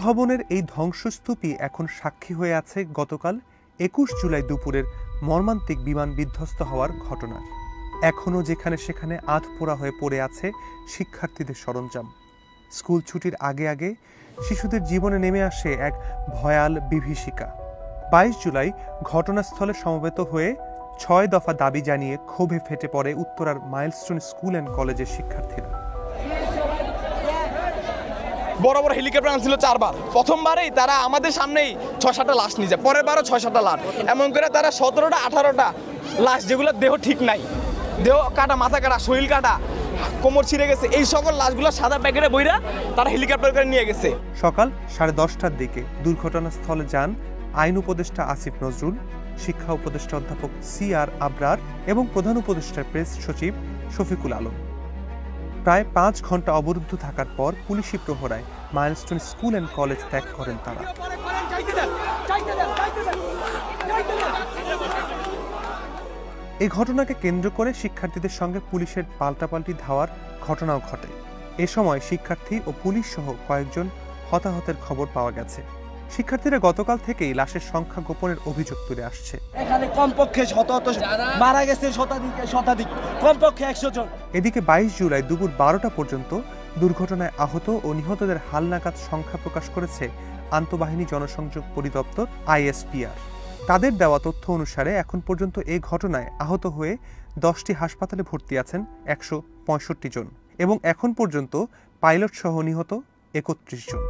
ভবনের এই ধ্বংসস্তূপই এখন সাক্ষী হয়ে আছে গতকাল ২১ জুলাই দুপুরের মর্মান্তিক বিমান বিধ্বস্ত হওয়ার ঘটনার। এখনও যেখানে সেখানে আধপোড়া হয়ে পড়ে আছে শিক্ষার্থীদের সরঞ্জাম। স্কুল ছুটির আগে আগে শিশুদের জীবনে নেমে আসে এক ভয়াল বিভীষিকা। ২২ জুলাই ঘটনাস্থলে সমবেত হয়ে ৬ দফা দাবি জানিয়ে ক্ষোভে ফেটে পড়ে উত্তরার মাইলস্টোন স্কুল অ্যান্ড কলেজের শিক্ষার্থীরা। বড় বড় হেলিকপ্টার আনছিল 4 বার। প্রথমবারেই তারা আমাদের সামনেই 6-7টা লাশ নিয়ে যায়, পরের বারও 6-7টা লাশ, এমন করে তারা 17টা 18টা লাশ, যেগুলো দেহ ঠিক নাই, দেহ কাটা, মাথা কাটা, শরীর কাটা, কোমর ছিঁড়ে গেছে, এই সকল লাশগুলো সাদা প্যাকেটে বইরা তারা হেলিকপ্টার করে নিয়ে গেছে। সকাল 10:30টার দিকে দুর্ঘটনাস্থলে যান আইন উপদেষ্টা আসিফ নজরুল, শিক্ষা উপদেষ্টা অধ্যাপক CR আবরার এবং প্রধান উপদেষ্টার প্রেস সচিব শফিকুল আলম। প্রায় 5 ঘন্টা অবরুদ্ধ থাকার পর পুলিশি প্রহরায় মাইলস্টোন স্কুল অ্যান্ড কলেজ ত্যাগ করেন তারা। এই ঘটনাকে কেন্দ্র করে শিক্ষার্থীদের সঙ্গে পুলিশের পাল্টাপাল্টি ধাওয়ার ঘটনাও ঘটে। এ সময় শিক্ষার্থী ও পুলিশ সহ কয়েকজন হতাহতের খবর পাওয়া গেছে। শিক্ষার্থীরা গতকাল থেকেই লাশের সংখ্যা গোপনের অভিযোগ তুলে আসছে। এখানে কমপক্ষে মারা গেছে শতাধিক, কমপক্ষে 100 জন। এদিকে 22 জুলাই দুপুর 12টা পর্যন্ত দুর্ঘটনায় আহত ও নিহতদের হালনাগাদ সংখ্যা প্রকাশ করেছে আন্তঃবাহিনী জনসংযোগ পরিদপ্তর ISPR। তাদের দেওয়া তথ্য অনুসারে এখন পর্যন্ত এই ঘটনায় আহত হয়ে 10টি হাসপাতালে ভর্তি আছেন 165 জন এবং এখন পর্যন্ত পাইলট সহ নিহত 31 জন।